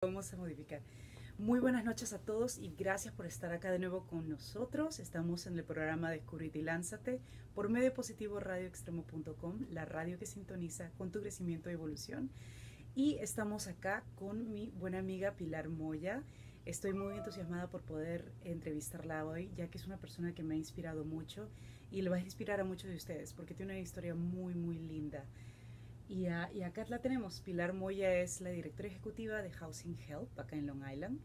Vamos a modificar. Muy buenas noches a todos y gracias por estar acá de nuevo con nosotros. Estamos en el programa Descúbrete y Lánzate por medio positivo radioextremo.com, la radio que sintoniza con tu crecimiento y evolución. Y estamos acá con mi buena amiga Pilar Moya. Estoy muy entusiasmada por poder entrevistarla hoy, ya que es una persona que me ha inspirado mucho y le va a inspirar a muchos de ustedes porque tiene una historia muy, muy linda. Y acá la tenemos. Pilar Moya es la directora ejecutiva de Housing Help acá en Long Island.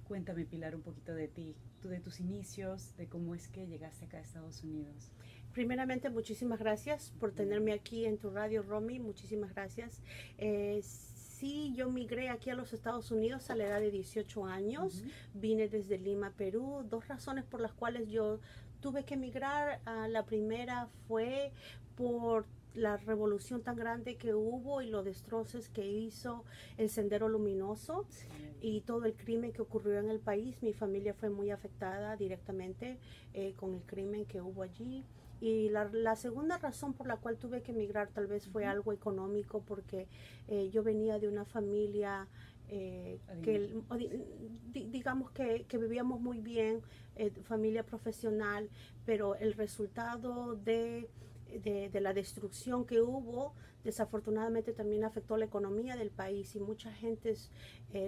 Cuéntame, Pilar, un poquito de ti, de tus inicios, de cómo es que llegaste acá a Estados Unidos. Primeramente, muchísimas gracias por tenerme aquí en tu radio, Romy. Muchísimas gracias. Sí, yo migré aquí a los Estados Unidos a la edad de 18 años. Vine desde Lima, Perú. Dos razones por las cuales yo tuve que emigrar. La primera fue por la revolución tan grande que hubo y los destrozos que hizo el Sendero Luminoso y todo el crimen que ocurrió en el país. Mi familia fue muy afectada directamente con el crimen que hubo allí. Y la segunda razón por la cual tuve que emigrar tal vez fue algo económico, porque yo venía de una familia digamos que vivíamos muy bien, familia profesional, pero el resultado de la destrucción que hubo desafortunadamente también afectó la economía del país y mucha gente,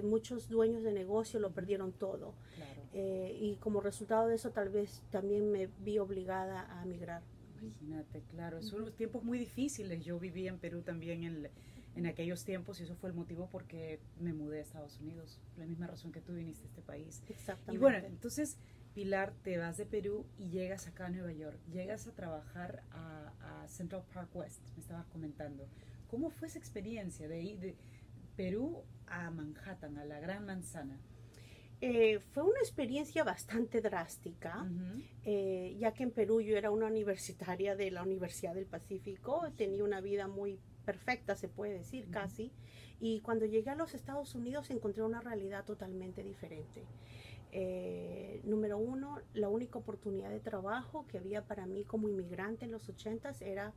muchos dueños de negocio lo perdieron todo. Claro. Y como resultado de eso tal vez también me vi obligada a emigrar. Imagínate, claro, son tiempos muy difíciles. Yo viví en Perú también en aquellos tiempos y eso fue el motivo por qué me mudé a Estados Unidos, la misma razón que tú viniste a este país. Exactamente. Y bueno, entonces, Pilar, te vas de Perú y llegas acá a Nueva York, llegas a trabajar a Central Park West, me estabas comentando. ¿Cómo fue esa experiencia de ir de Perú a Manhattan, a la Gran Manzana? Fue una experiencia bastante drástica, ya que en Perú yo era una universitaria de la Universidad del Pacífico, tenía una vida muy perfecta, se puede decir, casi, y cuando llegué a los Estados Unidos encontré una realidad totalmente diferente. Número uno, la única oportunidad de trabajo que había para mí como inmigrante en los 80s era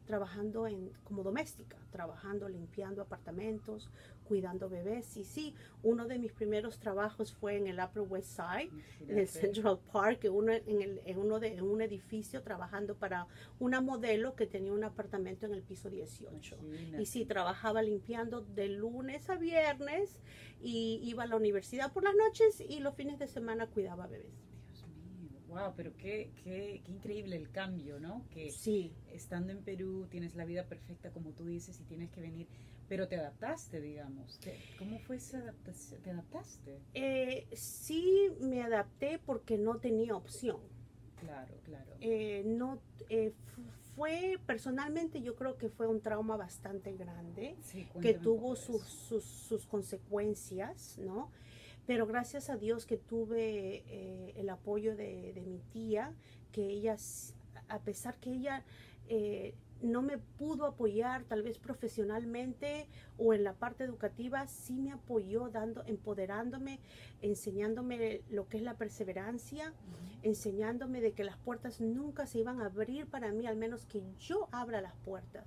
trabajando como doméstica, trabajando, limpiando apartamentos, cuidando bebés. Y sí, uno de mis primeros trabajos fue en el Upper West Side, en el Central Park, en un edificio, trabajando para una modelo que tenía un apartamento en el piso 18. Imagínate. Y sí, trabajaba limpiando de lunes a viernes y iba a la universidad por las noches y los fines de semana cuidaba bebés. Wow, pero qué increíble el cambio, ¿no? Que sí. Estando en Perú tienes la vida perfecta, como tú dices, y tienes que venir, pero te adaptaste, digamos. ¿Cómo fue esa adaptación? ¿Te adaptaste? Sí, me adapté porque no tenía opción. Claro, claro. No, fue, personalmente yo creo que fue un trauma bastante grande, sí, que tuvo sus consecuencias, ¿no? Pero gracias a Dios que tuve el apoyo de mi tía, que ella, a pesar que ella no me pudo apoyar tal vez profesionalmente o en la parte educativa, sí me apoyó empoderándome, enseñándome lo que es la perseverancia, enseñándome de que las puertas nunca se iban a abrir para mí, al menos que yo abra las puertas.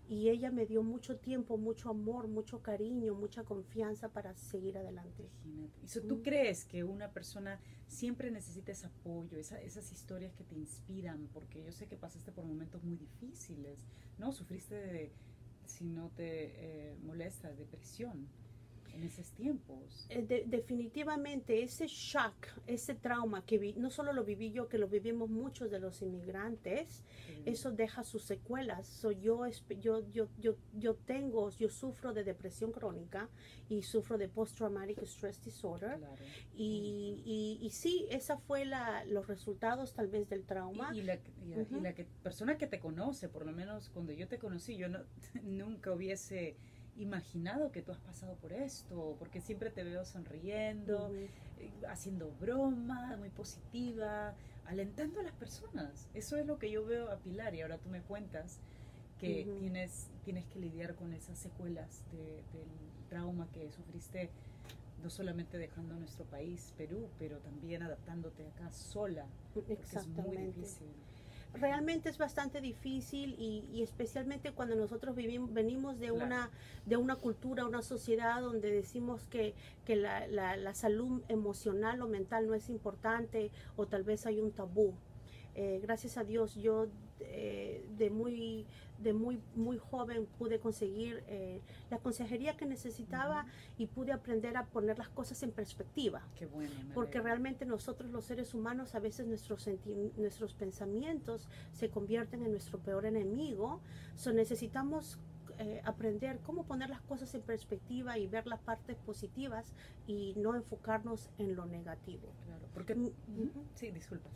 Y ella me dio mucho tiempo, mucho amor, mucho cariño, mucha confianza para seguir adelante. Imagínate. ¿Tú crees que una persona siempre necesita ese apoyo, esas historias que te inspiran? Porque yo sé que pasaste por momentos muy difíciles, ¿no? Sufriste si no te molesta, depresión en esos tiempos. Definitivamente ese shock, ese trauma que no solo lo viví yo, que lo vivimos muchos de los inmigrantes, eso deja sus secuelas. Yo sufro de depresión crónica y sufro de post-traumatic stress disorder. Claro. Y sí, esa fue los resultados tal vez del trauma. Y la persona que te conoce, por lo menos cuando yo te conocí, yo nunca hubiese imaginado que tú has pasado por esto, porque siempre te veo sonriendo, haciendo broma, muy positiva, alentando a las personas. Eso es lo que yo veo a Pilar, y ahora tú me cuentas que tienes que lidiar con esas secuelas del trauma que sufriste, no solamente dejando nuestro país, Perú, pero también adaptándote acá sola, porque es muy difícil. realmente es bastante difícil y especialmente cuando nosotros venimos de una cultura, una sociedad donde decimos que la salud emocional o mental no es importante o tal vez hay un tabú. Gracias a Dios yo de muy joven pude conseguir la consejería que necesitaba y pude aprender a poner las cosas en perspectiva. Qué bueno, porque realmente nosotros los seres humanos a veces nuestros pensamientos se convierten en nuestro peor enemigo. Necesitamos aprender cómo poner las cosas en perspectiva y ver las partes positivas y no enfocarnos en lo negativo. Claro, porque sí, disculpa.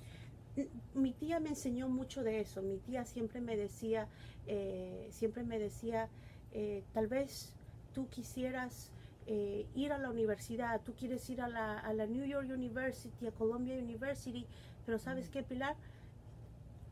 Mi tía me enseñó mucho de eso. Mi tía siempre me decía, tal vez tú quisieras ir a la universidad, tú quieres ir a la New York University, a Columbia University, pero ¿sabes qué, Pilar?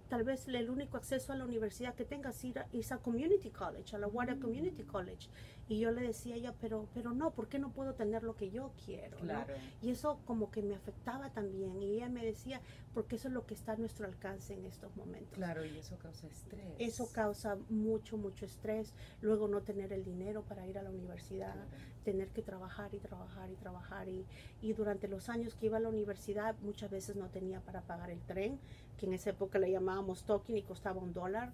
Tal vez el único acceso a la universidad que tengas es a Community College, a la Guardia Community College. Y yo le decía a ella, pero no, ¿por qué no puedo tener lo que yo quiero? Claro. ¿no? Y eso como que me afectaba también. Y ella me decía, porque eso es lo que está a nuestro alcance en estos momentos. Claro, y eso causa estrés. Eso causa mucho estrés. Luego no tener el dinero para ir a la universidad, claro. Tener que trabajar y trabajar y trabajar. Y durante los años que iba a la universidad, muchas veces no tenía para pagar el tren, que en esa época le llamábamos token y costaba $1.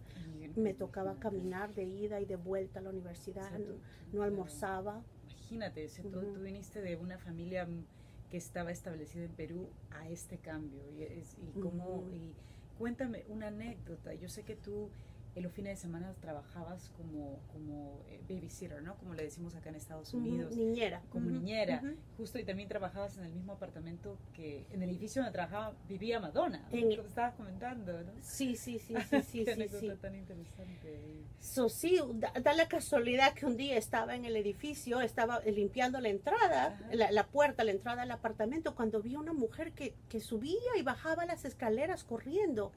Me tocaba caminar de ida y de vuelta a la universidad, no almorzaba. Imagínate, tú viniste de una familia que estaba establecida en Perú a este cambio. Y cuéntame una anécdota. Yo sé que tú en los fines de semana trabajabas como babysitter, ¿no? Como le decimos acá en Estados Unidos. Niñera. Como niñera. Justo, y también trabajabas en el mismo apartamento en el edificio donde vivía Madonna, ¿no? Lo que estabas comentando, ¿no? Sí. Qué anécdota tan interesante. Sí, da la casualidad que un día estaba en el edificio, estaba limpiando la entrada, la puerta, la entrada al apartamento, cuando vi a una mujer que subía y bajaba las escaleras corriendo.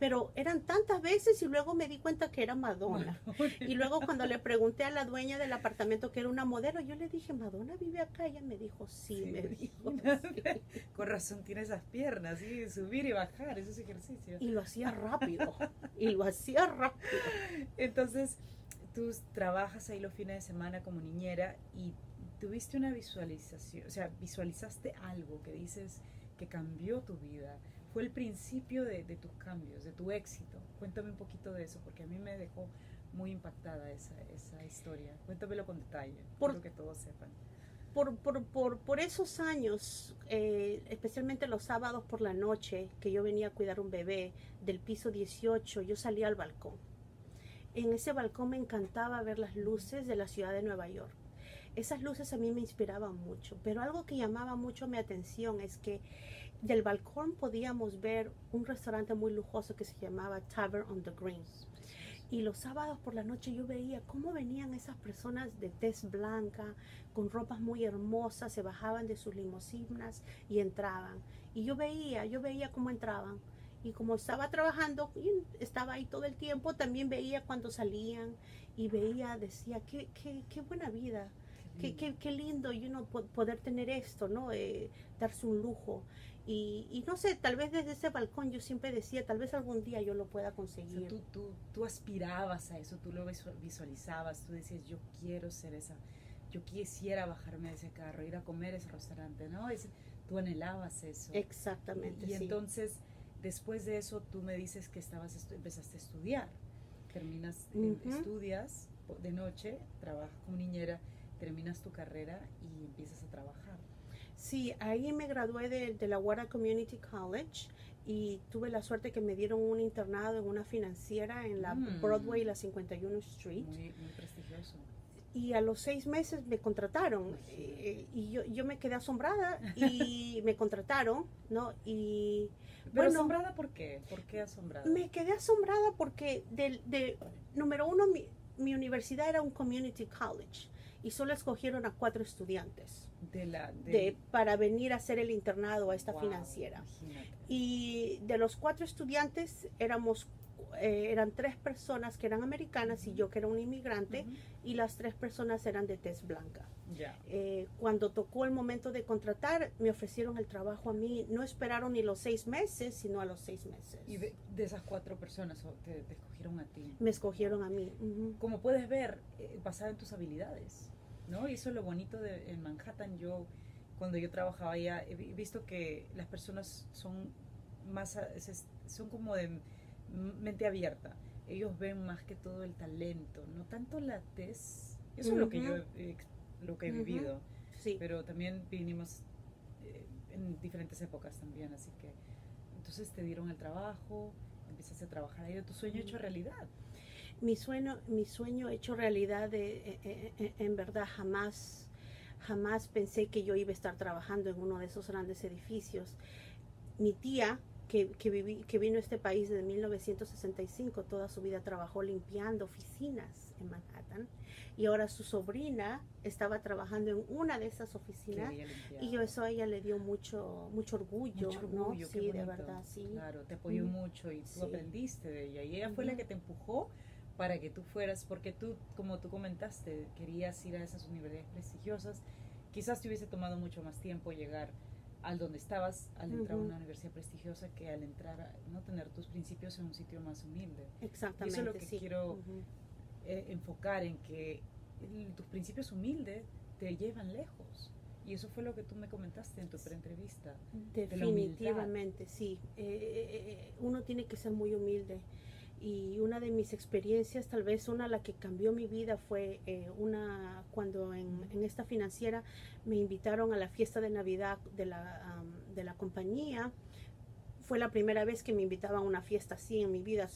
Pero eran tantas veces y luego me di cuenta que era Madonna. Y luego cuando le pregunté a la dueña del apartamento que era una modelo, yo le dije, ¿Madonna vive acá? Ella me dijo, sí. Sí. Con razón tiene esas piernas, ¿sí? Subir y bajar, esos ejercicios. Y lo hacía rápido. Entonces, tú trabajas ahí los fines de semana como niñera y tuviste una visualización, o sea, visualizaste algo que dices que cambió tu vida. Fue el principio de tus cambios, de tu éxito. Cuéntame un poquito de eso, porque a mí me dejó muy impactada esa historia. Cuéntamelo con detalle, quiero que todos sepan. Por esos años, especialmente los sábados por la noche, que yo venía a cuidar un bebé del piso 18, yo salía al balcón. En ese balcón me encantaba ver las luces de la ciudad de Nueva York. Esas luces a mí me inspiraban mucho, pero algo que llamaba mucho mi atención es que del balcón podíamos ver un restaurante muy lujoso que se llamaba Tavern on the Green. Y los sábados por la noche yo veía cómo venían esas personas de tez blanca, con ropas muy hermosas, se bajaban de sus limusinas y entraban. Y yo veía cómo entraban. Y como estaba trabajando, y estaba ahí todo el tiempo, también veía cuando salían y decía, qué buena vida. Qué lindo poder tener esto, ¿no? Darse un lujo. Y no sé, tal vez desde ese balcón yo siempre decía, tal vez algún día yo lo pueda conseguir. O sea, tú aspirabas a eso, tú lo visualizabas, tú decías, yo quiero ser esa, yo quisiera bajarme de ese carro, ir a comer a ese restaurante, ¿no? Tú anhelabas eso. Exactamente, y entonces, después de eso, tú me dices que empezaste a estudiar. Estudias de noche, trabajas como niñera, terminas tu carrera y empiezas a trabajar. Sí, ahí me gradué de la Guardia Community College y tuve la suerte que me dieron un internado en una financiera en la Broadway y la 51 Street. Muy prestigioso. Y a los 6 meses me contrataron y yo me quedé asombrada y me contrataron, ¿no? Y ¿Pero asombrada por qué? ¿Por qué asombrada? Me quedé asombrada porque número uno, mi universidad era un community college y solo escogieron a 4 estudiantes para venir a hacer el internado a esta financiera. Imagínate. Y de los 4 estudiantes eran 3 personas que eran americanas y yo que era un inmigrante y las 3 personas eran de tez blanca. Ya. Cuando tocó el momento de contratar, me ofrecieron el trabajo a mí. No esperaron ni los 6 meses, sino a los 6 meses. Y de esas 4 personas te escogieron a ti. Me escogieron a mí. Como puedes ver, basada en tus habilidades, ¿no? Y eso es lo bonito en Manhattan. Cuando yo trabajaba allá, he visto que las personas son como de mente abierta. Ellos ven más que todo el talento, no tanto la tez. Eso es lo que yo he vivido. Sí. Pero también vinimos en diferentes épocas también, así que entonces te dieron el trabajo, empezaste a trabajar ahí, tu sueño hecho realidad. Mi sueño hecho realidad, en verdad jamás pensé que yo iba a estar trabajando en uno de esos grandes edificios. Mi tía, que vino a este país desde 1965, toda su vida trabajó limpiando oficinas en Manhattan, y ahora su sobrina estaba trabajando en una de esas oficinas, y eso a ella le dio mucho orgullo, ¿no? Sí, de verdad, sí. Claro, te apoyó mucho y tú aprendiste de ella, y ella fue la que te empujó para que tú fueras, porque tú, como tú comentaste, querías ir a esas universidades prestigiosas. Quizás te hubiese tomado mucho más tiempo llegar al donde estabas al entrar a una universidad prestigiosa que al entrar a no tener tus principios en un sitio más humilde. Exactamente. Y eso es lo que quiero enfocar, en que tus principios humildes te llevan lejos. Y eso fue lo que tú me comentaste en tu preentrevista. Definitivamente, sí. Uno tiene que ser muy humilde. Y una de mis experiencias, tal vez la que cambió mi vida, fue cuando en esta financiera me invitaron a la fiesta de Navidad de la compañía. Fue la primera vez que me invitaban a una fiesta así en mi vida.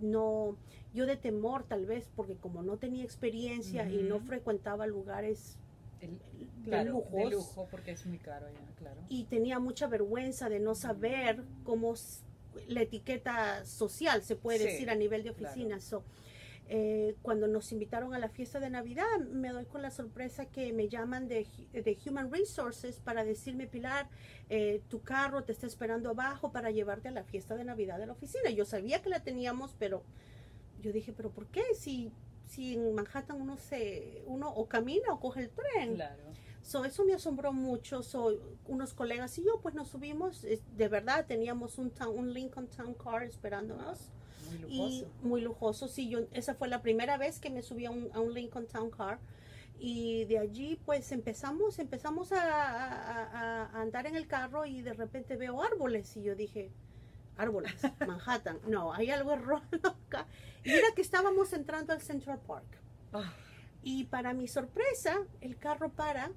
No, yo de temor tal vez, porque como no tenía experiencia y no frecuentaba lugares de lujo, porque es muy caro ya, claro. Y tenía mucha vergüenza de no saber cómo la etiqueta social, se puede decir, a nivel de oficina. Claro. Cuando nos invitaron a la fiesta de Navidad, me doy con la sorpresa que me llaman de Human Resources para decirme: Pilar, tu carro te está esperando abajo para llevarte a la fiesta de Navidad de la oficina. Yo sabía que la teníamos, pero yo dije, ¿pero por qué? Si en Manhattan uno o camina o coge el tren. Claro. Eso me asombró mucho. Unos colegas y yo pues nos subimos. De verdad teníamos un Lincoln Town Car esperándonos. Muy lujoso. Muy lujoso, sí. Esa fue la primera vez que me subí a un Lincoln Town Car. Y de allí pues empezamos a andar en el carro, y de repente veo árboles y yo dije, árboles, Manhattan, no, hay algo errado acá. Y era que estábamos entrando al Central Park. Y para mi sorpresa, el carro para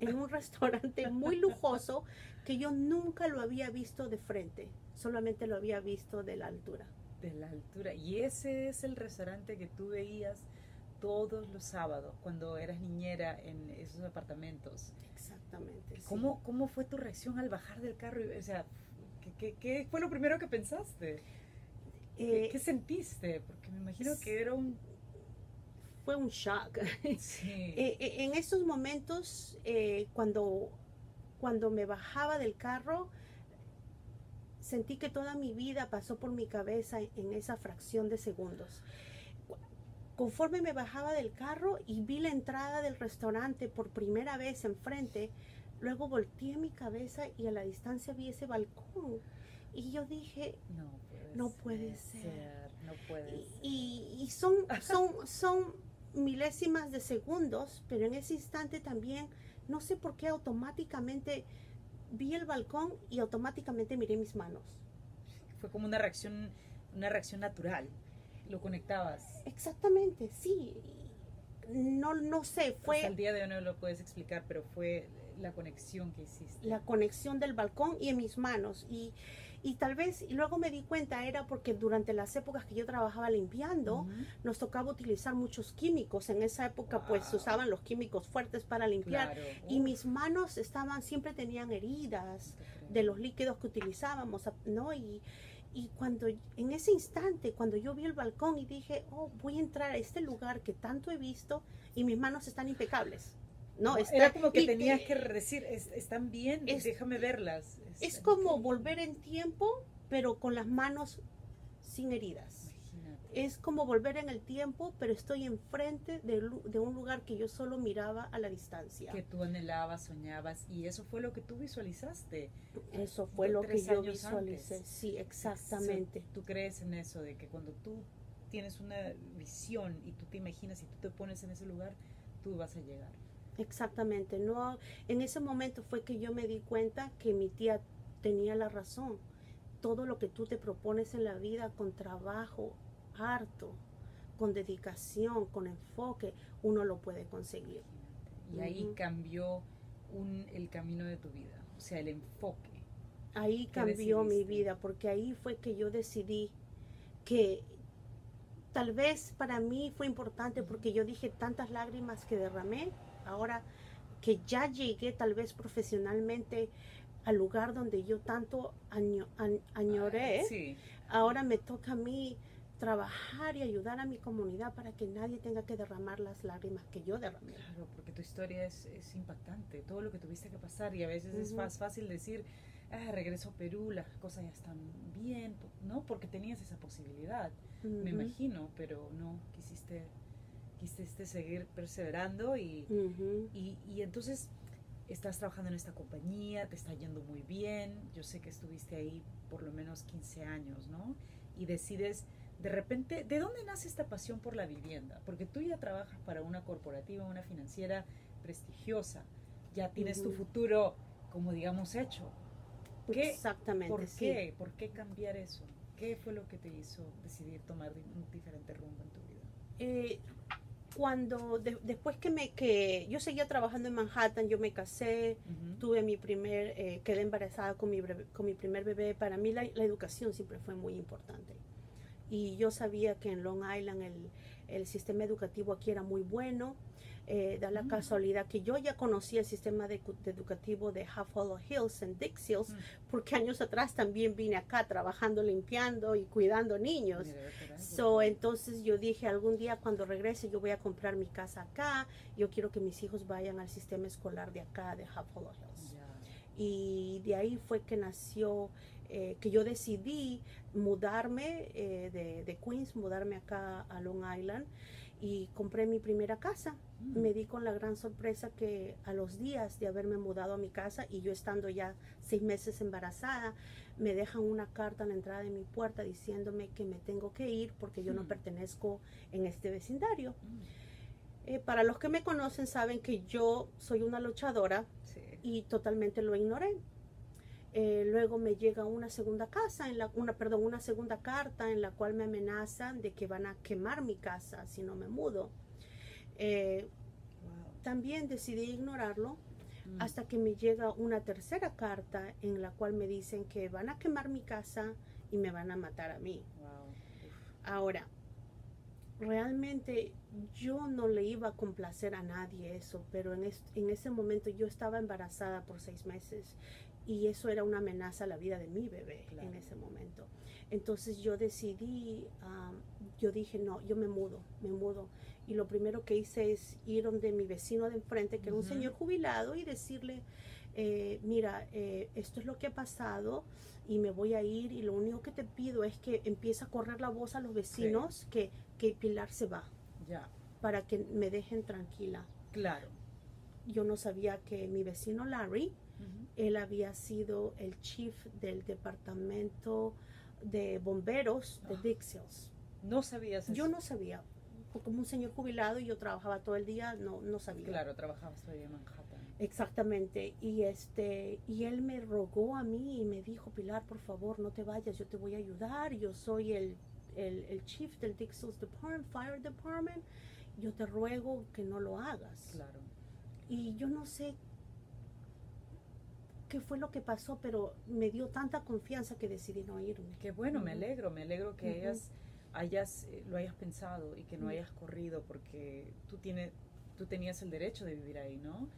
en un restaurante muy lujoso que yo nunca lo había visto de frente, solamente lo había visto de la altura. De la altura. Y ese es el restaurante que tú veías todos los sábados cuando eras niñera en esos apartamentos. Exactamente. ¿Cómo fue tu reacción al bajar del carro? O sea, ¿qué fue lo primero que pensaste? ¿Qué sentiste? Porque me imagino que era fue un shock. Sí. En esos momentos, cuando me bajaba del carro, sentí que toda mi vida pasó por mi cabeza en esa fracción de segundos. Conforme me bajaba del carro y vi la entrada del restaurante por primera vez enfrente, luego volteé mi cabeza y a la distancia vi ese balcón. Y yo dije, no puede ser. No puede ser. Y son milésimas de segundos, pero en ese instante también, no sé por qué, automáticamente vi el balcón y automáticamente miré mis manos. Fue como una reacción natural. Lo conectabas. Exactamente, sí. No sé, fue... Hasta el día de hoy no lo puedes explicar, pero fue la conexión que hiciste. La conexión del balcón y en mis manos. Y tal vez, y luego me di cuenta, era porque durante las épocas que yo trabajaba limpiando, nos tocaba utilizar muchos químicos. En esa época, pues, se usaban los químicos fuertes para limpiar. Claro. Y mis manos siempre tenían heridas de los líquidos que utilizábamos, ¿no? Y cuando, en ese instante, cuando yo vi el balcón y dije, voy a entrar a este lugar que tanto he visto, y mis manos están impecables. No, era como que tenías que decir, están bien, déjame verlas. Es como volver en tiempo, pero con las manos sin heridas. es como volver en el tiempo, pero estoy enfrente de un lugar que yo solo miraba a la distancia. Que tú anhelabas, soñabas, y eso fue lo que tú visualizaste. Eso fue lo que yo visualicé, antes. sí, exactamente. ¿Tú crees en eso, de que cuando tú tienes una visión y tú te imaginas y tú te pones en ese lugar, tú vas a llegar? Exactamente, no, en ese momento fue que yo me di cuenta que mi tía tenía la razón. Todo lo que tú te propones en la vida con trabajo harto, con dedicación, con enfoque, uno lo puede conseguir. Y ahí cambió el camino de tu vida, o sea, el enfoque. Ahí cambió mi vida, porque ahí fue que yo decidí que tal vez para mí fue importante, porque yo dije tantas lágrimas que derramé, ahora que ya llegué tal vez profesionalmente al lugar donde yo tanto añoré, sí. Ahora me toca a mí trabajar y ayudar a mi comunidad para que nadie tenga que derramar las lágrimas que yo derramé. Claro, porque tu historia es impactante, todo lo que tuviste que pasar, y a veces es más fácil decir, regreso a Perú, las cosas ya están bien, ¿no? Porque tenías esa posibilidad, me imagino, pero no, quisiste seguir perseverando y entonces estás trabajando en esta compañía, te está yendo muy bien, yo sé que estuviste ahí por lo menos 15 años, ¿no? Y decides, de repente, ¿de dónde nace esta pasión por la vivienda? Porque tú ya trabajas para una corporativa, una financiera prestigiosa, ya tienes tu futuro, como digamos, hecho. Exactamente. ¿Por qué? ¿Por qué cambiar eso? ¿Qué fue lo que te hizo decidir tomar un diferente rumbo en tu vida? Después que yo seguía trabajando en Manhattan, yo me casé, tuve quedé embarazada con mi primer bebé. Para mí la educación siempre fue muy importante. Y yo sabía que en Long Island el sistema educativo aquí era muy bueno. Da la casualidad que yo ya conocía el sistema educativo de Half Hollow Hills en Dix Hills, porque años atrás también vine acá trabajando, limpiando y cuidando niños. Entonces yo dije, algún día cuando regrese yo voy a comprar mi casa acá, yo quiero que mis hijos vayan al sistema escolar de acá, de Half Hollow Hills. Y de ahí fue que nació, que yo decidí mudarme de Queens, mudarme acá a Long Island, y compré mi primera casa. Me di con la gran sorpresa que a los días de haberme mudado a mi casa y yo estando ya 6 meses embarazada, me dejan una carta en la entrada de mi puerta diciéndome que me tengo que ir porque yo no pertenezco en este vecindario. Para los que me conocen saben que yo soy una luchadora y totalmente lo ignoré. Luego me llega una segunda carta en la cual me amenazan de que van a quemar mi casa si no me mudo. También decidí ignorarlo hasta que me llega una tercera carta en la cual me dicen que van a quemar mi casa y me van a matar a mí. Ahora, realmente yo no le iba a complacer a nadie eso, pero en ese momento yo estaba embarazada por 6 meses y eso era una amenaza a la vida de mi bebé en ese momento. Entonces yo decidí, yo dije, no, yo me mudo. Y lo primero que hice es ir donde mi vecino de enfrente, que era un señor jubilado, y decirle, mira, esto es lo que ha pasado y me voy a ir, y lo único que te pido es que empiece a correr la voz a los vecinos que Pilar se va, para que me dejen tranquila. Claro. Yo no sabía que mi vecino Larry, él había sido el chief del departamento de bomberos de Dix Hills. ¿No sabías eso? Yo no sabía, como un señor jubilado y yo trabajaba todo el día, no sabía. Claro, trabajabas todavía en Manhattan. Exactamente, y él me rogó a mí y me dijo, Pilar, por favor, no te vayas, yo te voy a ayudar, yo soy el chief del Dix Hills Fire Department, yo te ruego que no lo hagas. Claro. Y yo no sé qué fue lo que pasó, pero me dio tanta confianza que decidí no irme. Qué bueno, me alegro que lo hayas pensado y que no hayas corrido, porque tú tenías el derecho de vivir ahí, ¿no?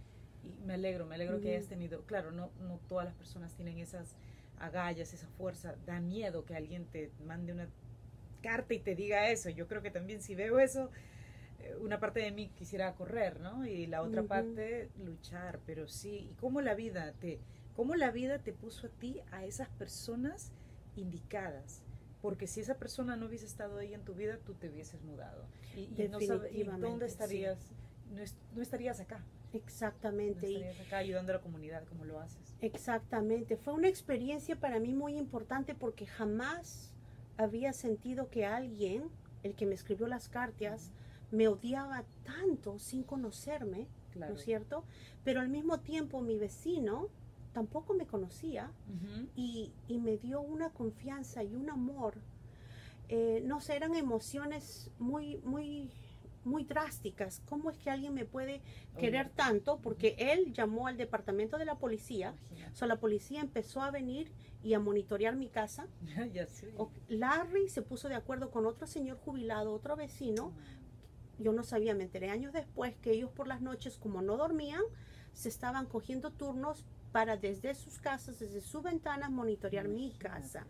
Y me alegro que hayas tenido, claro, no todas las personas tienen esas agallas, esa fuerza, da miedo que alguien te mande una carta y te diga eso. Yo creo que también si veo eso, una parte de mí quisiera correr, ¿no? Y la otra parte luchar, pero sí, y cómo la vida te puso a ti, a esas personas indicadas Porque si esa persona no hubiese estado ahí en tu vida, tú te hubieses mudado. Y ¿dónde estarías? Sí. No estarías acá. Exactamente. No estarías acá ayudando a la comunidad como lo haces. Exactamente. Fue una experiencia para mí muy importante porque jamás había sentido que alguien, el que me escribió las cartas, me odiaba tanto sin conocerme, claro. ¿No es cierto? Pero al mismo tiempo mi vecino tampoco me conocía y me dio una confianza y un amor. No sé, eran emociones muy drásticas. ¿Cómo es que alguien me puede querer tanto? Porque él llamó al departamento de la policía. La policía empezó a venir y a monitorear mi casa. Ya sé. Larry se puso de acuerdo con otro señor jubilado, otro vecino. Yo no sabía, me enteré años después que ellos por las noches, como no dormían, se estaban cogiendo turnos para desde sus casas, desde sus ventanas, monitorear mi casa.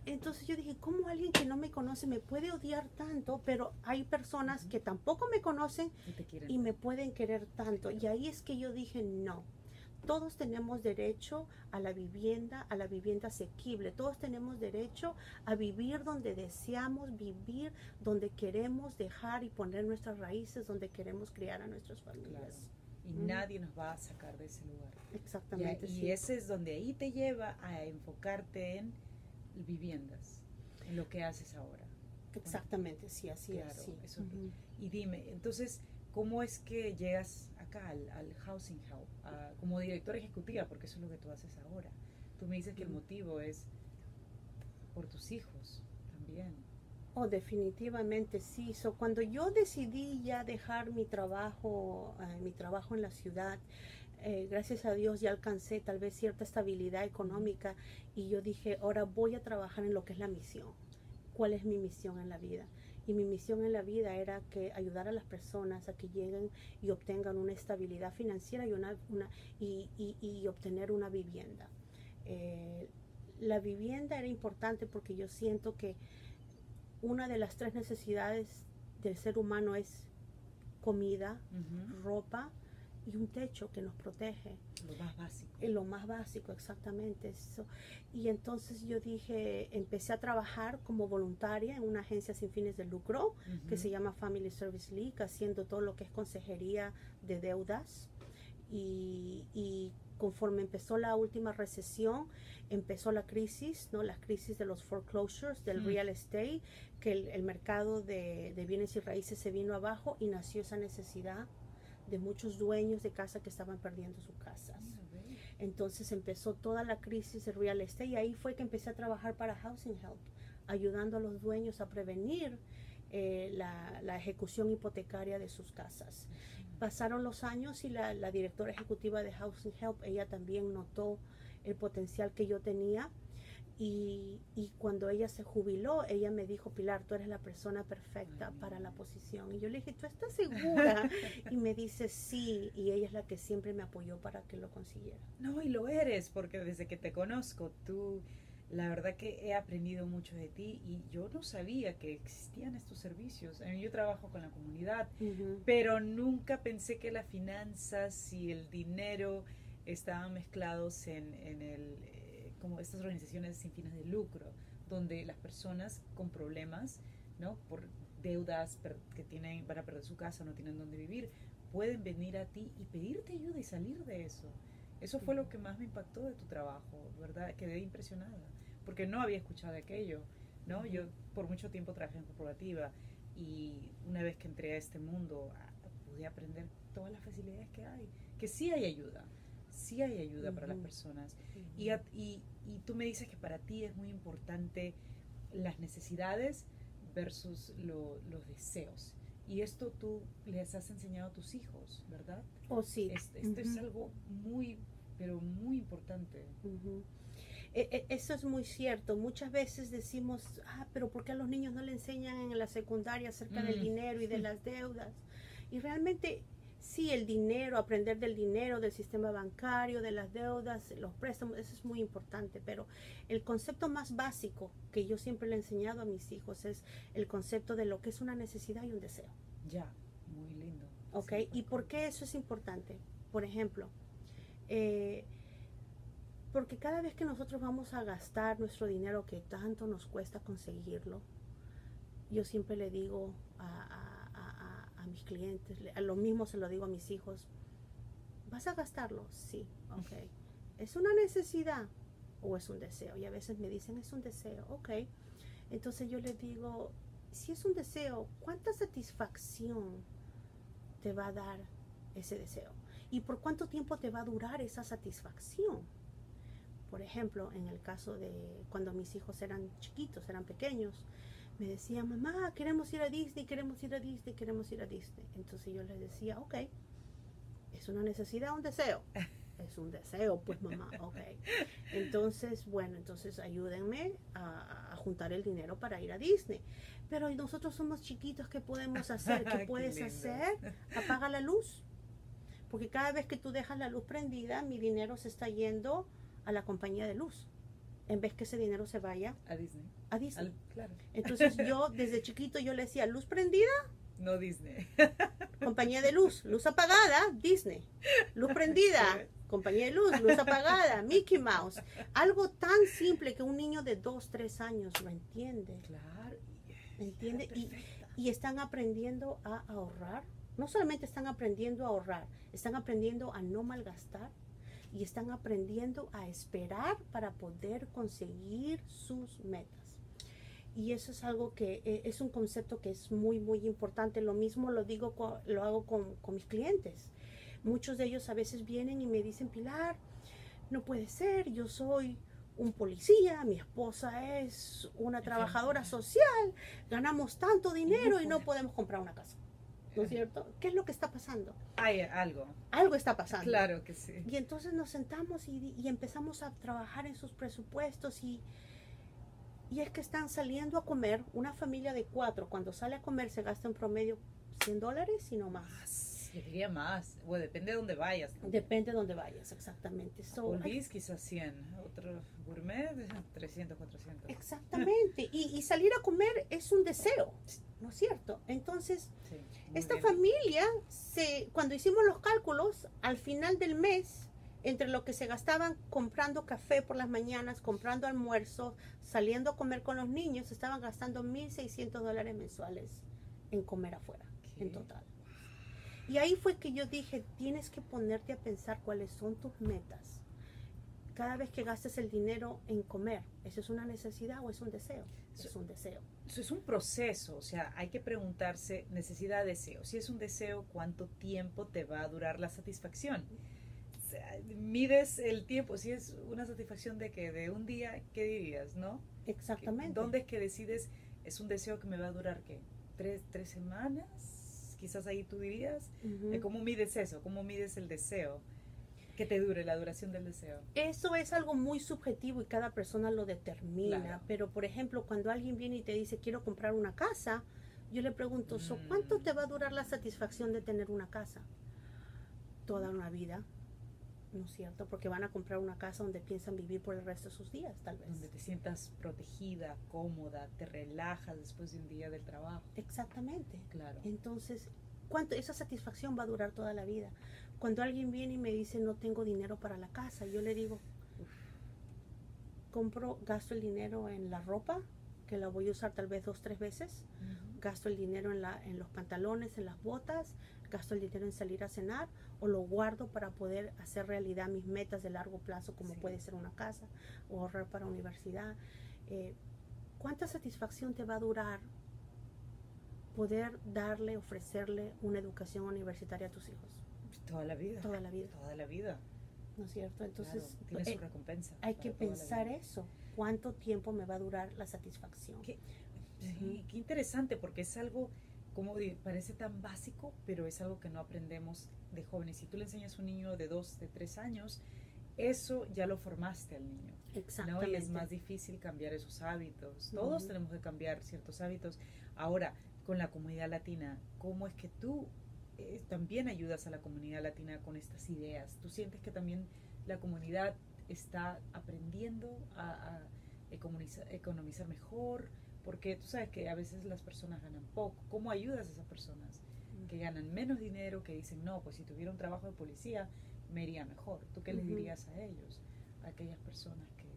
Entonces yo dije, ¿cómo alguien que no me conoce me puede odiar tanto? Pero hay personas que tampoco me conocen y me pueden querer tanto. Y ahí es que yo dije, no. Todos tenemos derecho a la vivienda asequible. Todos tenemos derecho a vivir donde deseamos vivir, donde queremos dejar y poner nuestras raíces, donde queremos criar a nuestras familias. Claro. Y nadie nos va a sacar de ese lugar. Exactamente. Y ese es donde ahí te lleva a enfocarte en viviendas, en lo que haces ahora. Exactamente, sí, así claro, es. Sí. Eso. Y dime, entonces, ¿cómo es que llegas acá al Housing Help como directora ejecutiva? Porque eso es lo que tú haces ahora. Tú me dices que el motivo es por tus hijos también. Oh, definitivamente sí. Cuando yo decidí ya dejar mi trabajo en la ciudad, gracias a Dios ya alcancé tal vez cierta estabilidad económica y yo dije, ahora voy a trabajar en lo que es la misión. ¿Cuál es mi misión en la vida? Y mi misión en la vida era que ayudar a las personas a que lleguen y obtengan una estabilidad financiera y obtener una vivienda. La vivienda era importante porque yo siento que una de las 3 necesidades del ser humano es comida, ropa y un techo que nos protege. Lo más básico. Lo más básico, exactamente. Eso. Y entonces yo dije, empecé a trabajar como voluntaria en una agencia sin fines de lucro que se llama Family Service League, haciendo todo lo que es consejería de deudas. Y conforme empezó la última recesión, empezó la crisis, ¿no? Las crisis de los foreclosures, del real estate, que el mercado de bienes y raíces se vino abajo y nació esa necesidad de muchos dueños de casa que estaban perdiendo sus casas. Entonces empezó toda la crisis de real estate y ahí fue que empecé a trabajar para Housing Help, ayudando a los dueños a prevenir la ejecución hipotecaria de sus casas. Pasaron los años y la directora ejecutiva de Housing Help, ella también notó el potencial que yo tenía y cuando ella se jubiló, ella me dijo, Pilar, tú eres la persona perfecta para la posición. Y yo le dije, ¿tú estás segura? Y me dice, sí, y ella es la que siempre me apoyó para que lo consiguiera. No, y lo eres, porque desde que te conozco, tú, la verdad que he aprendido mucho de ti y yo no sabía que existían estos servicios. Yo trabajo con la comunidad, pero nunca pensé que las finanzas y el dinero estaban mezclados en como estas organizaciones sin fines de lucro, donde las personas con problemas, ¿no? Por deudas que van a perder su casa, no tienen dónde vivir, pueden venir a ti y pedirte ayuda y salir de eso. Eso fue lo que más me impactó de tu trabajo, ¿verdad? Quedé impresionada, porque no había escuchado de aquello, ¿no? Yo por mucho tiempo trabajé en corporativa y una vez que entré a este mundo pude aprender todas las facilidades que hay, que sí hay ayuda para las personas. Y tú me dices que para ti es muy importante las necesidades versus los deseos. Y esto tú les has enseñado a tus hijos, ¿verdad? Oh, sí. Esto es algo pero muy importante. Eso es muy cierto. Muchas veces decimos, pero ¿por qué a los niños no le enseñan en la secundaria acerca del dinero y de las deudas? Y realmente sí, el dinero, aprender del dinero, del sistema bancario, de las deudas, los préstamos, eso es muy importante, pero el concepto más básico que yo siempre le he enseñado a mis hijos es el concepto de lo que es una necesidad y un deseo. Ya, muy lindo. ¿Ok? ¿Y por qué eso es importante? Por ejemplo, Porque cada vez que nosotros vamos a gastar nuestro dinero que tanto nos cuesta conseguirlo, yo siempre le digo a mis clientes, a lo mismo se lo digo a mis hijos, ¿vas a gastarlo? Sí, ok. ¿Es una necesidad o es un deseo? Y a veces me dicen, es un deseo, ok. Entonces yo les digo, si es un deseo, ¿cuánta satisfacción te va a dar ese deseo? ¿Y por cuánto tiempo te va a durar esa satisfacción? Por ejemplo, en el caso de cuando mis hijos eran chiquitos, eran pequeños, me decían, mamá, queremos ir a Disney, queremos ir a Disney, queremos ir a Disney. Entonces yo les decía, ok, ¿es una necesidad o un deseo? Es un deseo, pues mamá, ok. Entonces, bueno, entonces ayúdenme a juntar el dinero para ir a Disney. Pero nosotros somos chiquitos, ¿qué podemos hacer? ¿Qué puedes hacer? Apaga la luz. Porque cada vez que tú dejas la luz prendida, mi dinero se está yendo a la compañía de luz, en vez que ese dinero se vaya a Disney. A Disney. Claro. Entonces yo desde chiquito yo le decía, luz prendida, no Disney. Compañía de luz, luz apagada, Disney. Luz prendida, compañía de luz, luz apagada, Mickey Mouse. Algo tan simple que un niño de 2, 3 años lo entiende. Claro. ¿Entiende? Y están aprendiendo a ahorrar. No solamente están aprendiendo a ahorrar, están aprendiendo a no malgastar y están aprendiendo a esperar para poder conseguir sus metas. Y eso es algo que es un concepto que es muy, muy importante. Lo mismo lo hago con mis clientes. Muchos de ellos a veces vienen y me dicen, Pilar, no puede ser, yo soy un policía, mi esposa es una trabajadora social, ganamos tanto dinero y no podemos comprar una casa. ¿No es cierto? ¿Qué es lo que está pasando? Hay algo. Algo está pasando. Claro que sí. Y entonces nos sentamos y empezamos a trabajar en sus presupuestos y es que están saliendo a comer, una familia de 4, cuando sale a comer se gasta en promedio $100 y no más. Yo diría más, bueno, depende de dónde vayas. Depende de dónde vayas, exactamente. Olvis quizás 100, otro gourmet 300, 400. Exactamente, y salir a comer es un deseo, ¿no es cierto? Entonces, sí, esta bien. familia, cuando hicimos los cálculos, al final del mes, entre lo que se gastaban comprando café por las mañanas, comprando almuerzo, saliendo a comer con los niños, estaban gastando $1,600 mensuales en comer afuera, en total. Y ahí fue que yo dije, tienes que ponerte a pensar cuáles son tus metas. Cada vez que gastes el dinero en comer, ¿eso es una necesidad o es un deseo? Es un deseo. Eso es un proceso, o sea, hay que preguntarse necesidad, deseo. Si es un deseo, ¿cuánto tiempo te va a durar la satisfacción? O sea, mides el tiempo, si es una satisfacción de un día, ¿qué dirías, no? Exactamente. ¿Dónde es que decides, es un deseo que me va a durar, qué? ¿3 semanas? Quizás ahí tú dirías. ¿Cómo mides eso? ¿Cómo mides el deseo? Que te dure, la duración del deseo. Eso es algo muy subjetivo y cada persona lo determina. Claro. Pero, por ejemplo, cuando alguien viene y te dice, quiero comprar una casa, yo le pregunto, ¿cuánto te va a durar la satisfacción de tener una casa? Toda una vida, ¿no es cierto? Porque van a comprar una casa donde piensan vivir por el resto de sus días, tal vez. Donde te sientas protegida, cómoda, te relajas después de un día del trabajo. Exactamente. Claro. Entonces, esa satisfacción va a durar toda la vida. Cuando alguien viene y me dice, no tengo dinero para la casa, yo le digo, gasto el dinero en la ropa, que la voy a usar tal vez 2, 3 veces, gasto el dinero en los pantalones, en las botas, gasto el dinero en salir a cenar, o lo guardo para poder hacer realidad mis metas de largo plazo, como puede ser una casa, o ahorrar para universidad. ¿Cuánta satisfacción te va a durar poder ofrecerle una educación universitaria a tus hijos? Toda la vida. Toda la vida. Toda la vida. ¿No es cierto? Entonces, claro, tiene su recompensa. Hay que pensar eso. ¿Cuánto tiempo me va a durar la satisfacción? Qué interesante, porque es algo, como parece tan básico, pero es algo que no aprendemos de jóvenes. Si tú le enseñas a un niño de 2, de 3 años, eso ya lo formaste al niño. Exactamente. ¿no? Y es más difícil cambiar esos hábitos. Todos tenemos que cambiar ciertos hábitos. Ahora, con la comunidad latina, ¿cómo es que tú también ayudas a la comunidad latina con estas ideas? ¿Tú sientes que también la comunidad está aprendiendo a economizar mejor? Porque tú sabes que a veces las personas ganan poco. ¿Cómo ayudas a esas personas que ganan menos dinero, que dicen, no, pues si tuviera un trabajo de policía, me iría mejor? ¿Tú qué les dirías a ellos? a aquellas personas que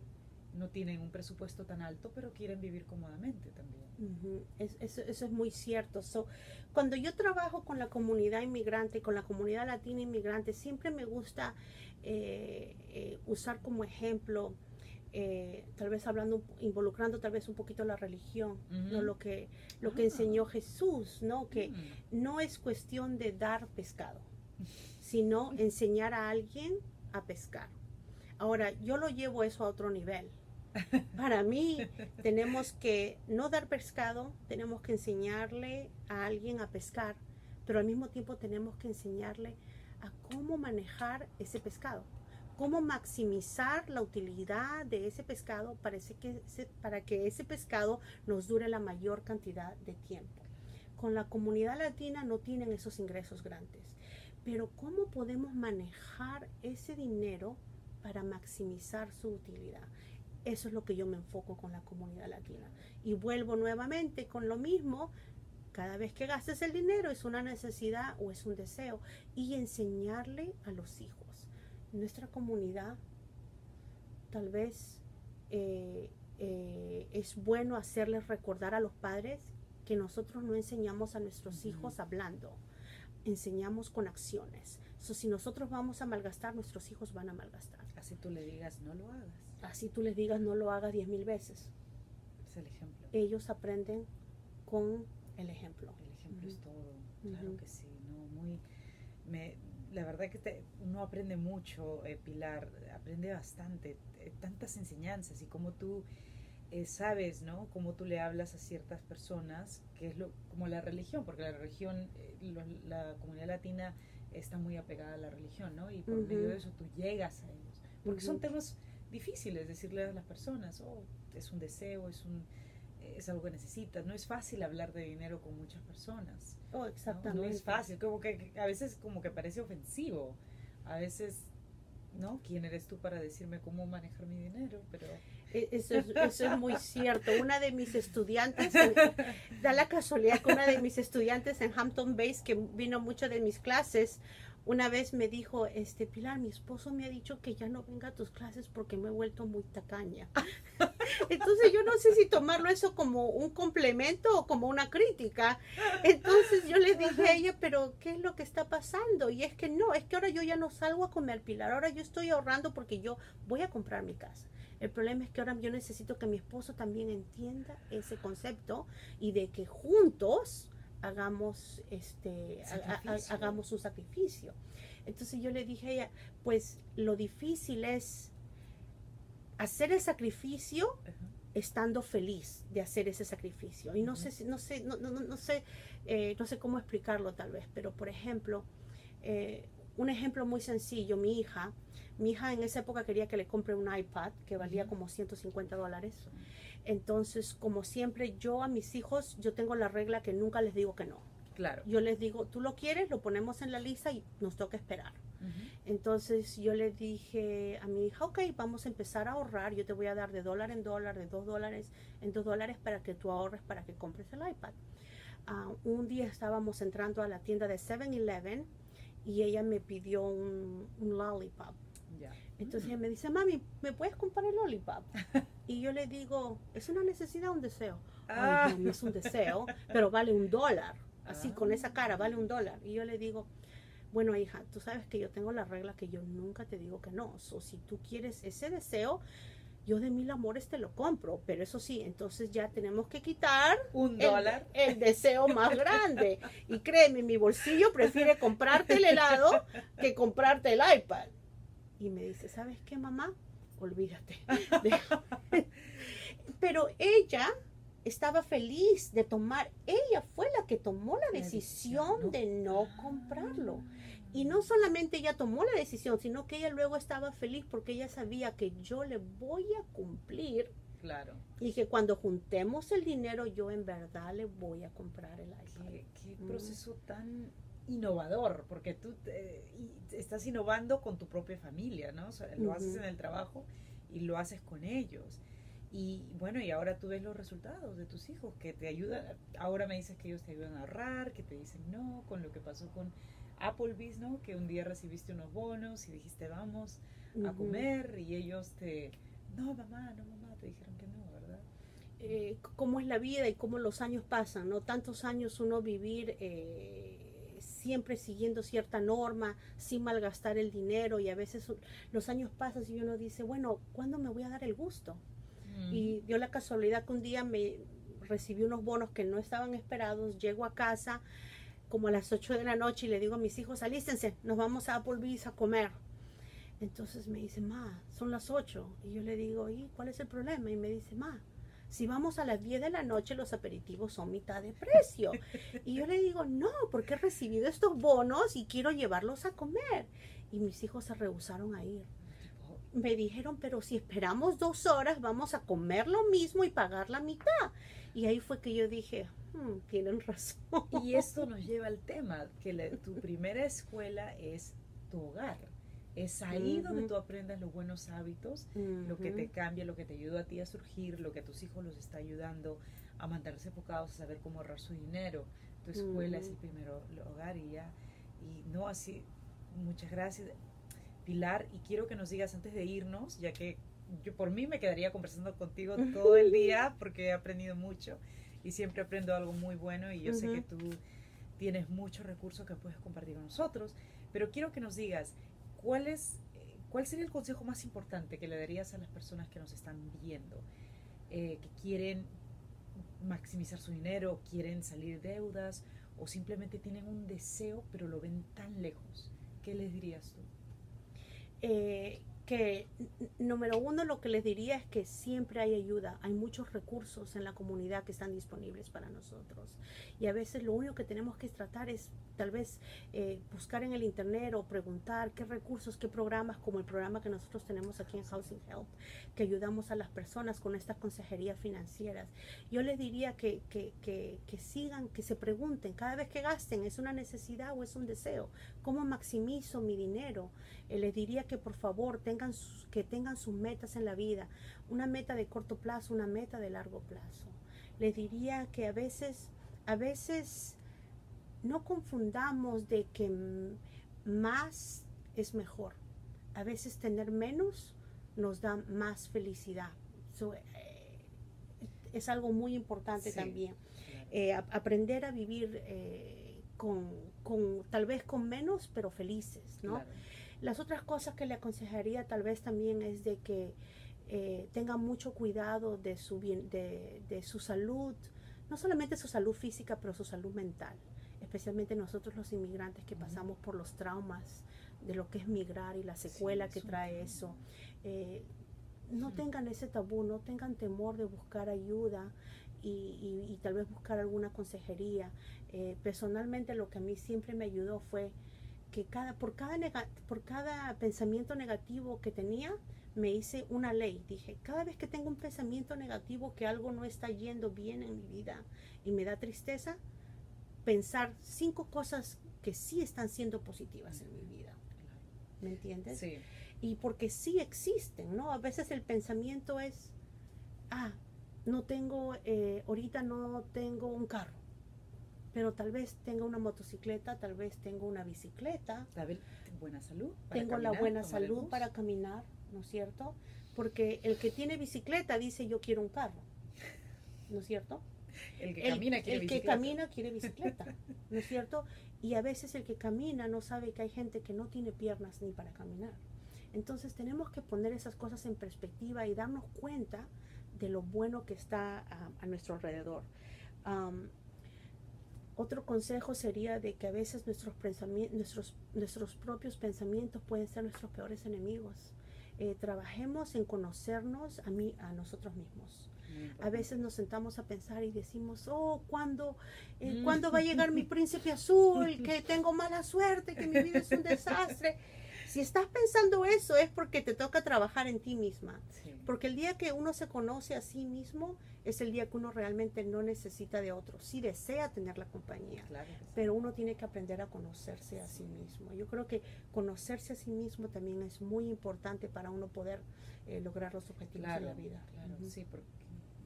no tienen un presupuesto tan alto, pero quieren vivir cómodamente también. Eso es muy cierto. Cuando yo trabajo con la comunidad inmigrante, con la comunidad latina inmigrante, siempre me gusta usar como ejemplo, tal vez involucrando tal vez un poquito la religión, ¿no? Lo que enseñó Jesús, ¿no? Que no es cuestión de dar pescado, sino enseñar a alguien a pescar. Ahora, yo lo llevo eso a otro nivel. Para mí, tenemos que no dar pescado, tenemos que enseñarle a alguien a pescar, pero al mismo tiempo tenemos que enseñarle a cómo manejar ese pescado, cómo maximizar la utilidad de ese pescado para que ese pescado nos dure la mayor cantidad de tiempo. Con la comunidad latina no tienen esos ingresos grandes, pero cómo podemos manejar ese dinero para maximizar su utilidad. Eso es lo que yo me enfoco con la comunidad latina. Y vuelvo nuevamente con lo mismo. Cada vez que gastes el dinero es una necesidad o es un deseo. Y enseñarle a los hijos. Nuestra comunidad, tal vez es bueno hacerles recordar a los padres que nosotros no enseñamos a nuestros hijos hablando. Enseñamos con acciones. Si nosotros vamos a malgastar, nuestros hijos van a malgastar. Así tú le digas, no lo hagas. Así tú les digas, no lo hagas 10,000 veces. Es el ejemplo. Ellos aprenden con el ejemplo. El ejemplo es todo, claro que sí. ¿No? La verdad que uno aprende mucho, Pilar, aprende bastante, tantas enseñanzas y como tú sabes, ¿no? Cómo tú le hablas a ciertas personas, que es como la religión, porque la religión, la comunidad latina está muy apegada a la religión, ¿no? Y por medio de eso tú llegas a ellos. Porque son temas difíciles decirle a las personas, es un deseo, es algo que necesitas. No es fácil hablar de dinero con muchas personas. Exactamente. No es fácil, como que a veces como que parece ofensivo. A veces, ¿no? ¿Quién eres tú para decirme cómo manejar mi dinero? Pero eso es muy cierto. Una de mis estudiantes, da la casualidad que una de mis estudiantes en Hampton Bays, que vino mucho de mis clases, una vez me dijo, Pilar, mi esposo me ha dicho que ya no venga a tus clases porque me he vuelto muy tacaña. Entonces yo no sé si tomarlo eso como un complemento o como una crítica. Entonces yo le dije a ella, pero ¿qué es lo que está pasando? Y es que no, es que ahora yo ya no salgo a comer, Pilar, ahora yo estoy ahorrando porque yo voy a comprar mi casa. El problema es que ahora yo necesito que mi esposo también entienda ese concepto y de que juntos hagamos hagamos un sacrificio. Entonces yo le dije a ella, pues lo difícil es hacer el sacrificio estando feliz de hacer ese sacrificio. Y no sé cómo explicarlo tal vez, pero por ejemplo, un ejemplo muy sencillo, mi hija en esa época quería que le compre un iPad que valía como $150. Entonces, como siempre, yo a mis hijos, yo tengo la regla que nunca les digo que no. Claro. Yo les digo, tú lo quieres, lo ponemos en la lista y nos toca esperar. Entonces, yo le dije a mi hija, ok, vamos a empezar a ahorrar. Yo te voy a dar de dólar en dólar, de $2 en $2 para que tú ahorres, para que compres el iPad. Un día estábamos entrando a la tienda de 7-Eleven y ella me pidió un lollipop. Yeah. Entonces ella me dice, mami, ¿me puedes comprar el lollipop? Y yo le digo, ¿es una necesidad o un deseo? Ay, no es un deseo, pero vale $1. Así, con esa cara, vale $1. Y yo le digo, bueno, hija, tú sabes que yo tengo la regla que yo nunca te digo que no. Si tú quieres ese deseo, yo de 1,000 amores te lo compro. Pero eso sí, entonces ya tenemos que quitar $1. El deseo más grande. Y créeme, mi bolsillo prefiere comprarte el helado que comprarte el iPad. Y me dice, ¿sabes qué, mamá? Olvídate. Pero ella estaba feliz de ella fue la que tomó la decisión de no comprarlo. Y no solamente ella tomó la decisión, sino que ella luego estaba feliz porque ella sabía que yo le voy a cumplir. Claro. Y que cuando juntemos el dinero, yo en verdad le voy a comprar el iPad. Qué proceso tan innovador, porque tú estás innovando con tu propia familia, ¿no? O sea, lo haces en el trabajo y lo haces con ellos. Y bueno, y ahora tú ves los resultados de tus hijos que te ayudan. Ahora me dices que ellos te ayudan a ahorrar, que te dicen no, con lo que pasó con Applebee's, ¿no? Que un día recibiste unos bonos y dijiste vamos a comer y ellos no mamá, te dijeron que no, ¿verdad? Cómo es la vida y cómo los años pasan, ¿no? Tantos años uno vivir siempre siguiendo cierta norma, sin malgastar el dinero, y a veces los años pasan y uno dice, bueno, ¿cuándo me voy a dar el gusto? Y dio la casualidad que un día me recibí unos bonos que no estaban esperados, llego a casa como a las 8 de la noche y le digo a mis hijos, alístense, nos vamos a Applebee's a comer. Entonces me dice, ma, son las 8. Y yo le digo, ¿y cuál es el problema? Y me dice, ma, si vamos a las 10 de la noche, los aperitivos son mitad de precio. Y yo le digo, no, porque he recibido estos bonos y quiero llevarlos a comer. Y mis hijos se rehusaron a ir. Me dijeron, pero si esperamos 2 horas, vamos a comer lo mismo y pagar la mitad. Y ahí fue que yo dije, tienen razón. Y esto nos lleva al tema, que tu primera escuela es tu hogar. Es ahí donde tú aprendes los buenos hábitos, lo que te cambia, lo que te ayuda a ti a surgir, lo que a tus hijos los está ayudando a mantenerse enfocados, a saber cómo ahorrar su dinero. Tu escuela es el primer hogar y no así. Muchas gracias, Pilar, y quiero que nos digas antes de irnos, ya que yo por mí me quedaría conversando contigo todo el día porque he aprendido mucho y siempre aprendo algo muy bueno y yo sé que tú tienes muchos recursos que puedes compartir con nosotros, pero quiero que nos digas ¿cuál sería el consejo más importante que le darías a las personas que nos están viendo, que quieren maximizar su dinero, quieren salir de deudas o simplemente tienen un deseo pero lo ven tan lejos? ¿Qué les dirías tú? Que número uno, lo que les diría es que siempre hay ayuda, hay muchos recursos en la comunidad que están disponibles para nosotros y a veces lo único que tenemos que tratar es tal vez buscar en el internet o preguntar qué recursos, qué programas, como el programa que nosotros tenemos aquí en Housing Help, que ayudamos a las personas con estas consejerías financieras. Yo les diría que sigan, que se pregunten cada vez que gasten, ¿es una necesidad o es un deseo? ¿Cómo maximizo mi dinero? Les diría que por favor tengan sus metas en la vida, una meta de corto plazo, una meta de largo plazo. Les diría que a veces no confundamos de que más es mejor. A veces tener menos nos da más felicidad. Es algo muy importante también. Claro. Aprender a vivir tal vez con menos, pero felices, ¿no? Claro. Las otras cosas que le aconsejaría tal vez también es de que tengan mucho cuidado de su salud, no solamente su salud física, pero su salud mental. Especialmente nosotros los inmigrantes que pasamos por los traumas de lo que es migrar y la secuela que trae eso. No tengan ese tabú, no tengan temor de buscar ayuda y tal vez buscar alguna consejería. Personalmente lo que a mí siempre me ayudó fue que por cada pensamiento negativo que tenía, me hice una ley. Dije, cada vez que tengo un pensamiento negativo, que algo no está yendo bien en mi vida y me da tristeza, pensar 5 cosas que sí están siendo positivas en mi vida. ¿Me entiendes? Sí. Y porque sí existen, ¿no? A veces el pensamiento es, ahorita no tengo un carro, pero tal vez tenga una motocicleta, tal vez tengo una bicicleta. Buena salud. Tengo la buena salud para caminar, ¿no es cierto? Porque el que tiene bicicleta dice, yo quiero un carro, ¿no es cierto? El que camina quiere bicicleta, ¿no es cierto? Y a veces el que camina no sabe que hay gente que no tiene piernas ni para caminar. Entonces tenemos que poner esas cosas en perspectiva y darnos cuenta de lo bueno que está a nuestro alrededor. Otro consejo sería de que a veces nuestros propios pensamientos pueden ser nuestros peores enemigos. Trabajemos en conocernos a nosotros mismos. A veces nos sentamos a pensar y decimos, ¿cuándo va a llegar mi príncipe azul? Que tengo mala suerte, que mi vida es un desastre. Si estás pensando eso es porque te toca trabajar en ti misma. Sí. Porque el día que uno se conoce a sí mismo es el día que uno realmente no necesita de otro. Sí desea tener la compañía, claro que sí, pero uno tiene que aprender a conocerse a sí mismo. Yo creo que conocerse a sí mismo también es muy importante para uno poder lograr los objetivos de la vida. Claro, sí, porque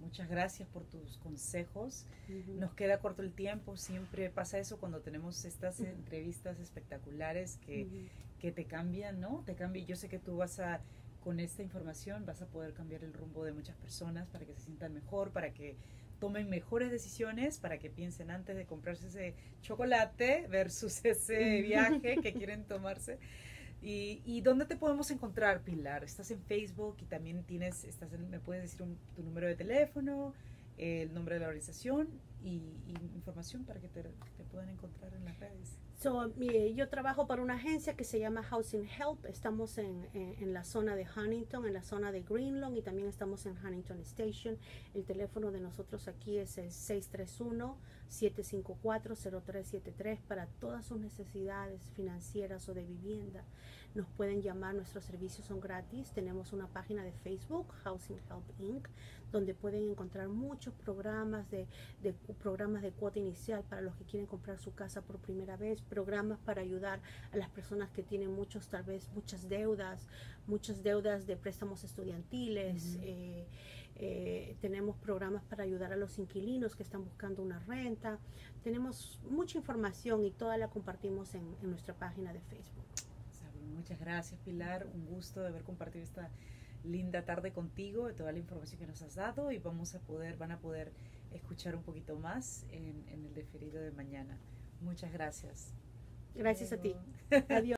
Muchas gracias por tus consejos. Nos queda corto el tiempo, siempre pasa eso cuando tenemos estas entrevistas espectaculares que te cambian, ¿no? Te cambia. Yo sé que tú con esta información vas a poder cambiar el rumbo de muchas personas para que se sientan mejor, para que tomen mejores decisiones, para que piensen antes de comprarse ese chocolate versus ese viaje que quieren tomarse. ¿Y dónde te podemos encontrar, Pilar? Estás en Facebook y también me puedes decir tu número de teléfono, el nombre de la organización y información para que te puedan encontrar en las redes. Yo trabajo para una agencia que se llama Housing Help. Estamos en la zona de Huntington, en la zona de Greenlawn y también estamos en Huntington Station. El teléfono de nosotros aquí es el 631-754-0373 para todas sus necesidades financieras o de vivienda. Nos pueden llamar, nuestros servicios son gratis. Tenemos una página de Facebook, Housing Help Inc., donde pueden encontrar muchos programas programas de cuota inicial para los que quieren comprar su casa por primera vez, programas para ayudar a las personas que tienen muchas deudas de préstamos estudiantiles. Tenemos programas para ayudar a los inquilinos que están buscando una renta. Tenemos mucha información y toda la compartimos en nuestra página de Facebook. Muchas gracias, Pilar. Un gusto de haber compartido esta linda tarde contigo, de toda la información que nos has dado, y van a poder escuchar un poquito más en el diferido de mañana. Muchas gracias. Gracias a ti. Adiós.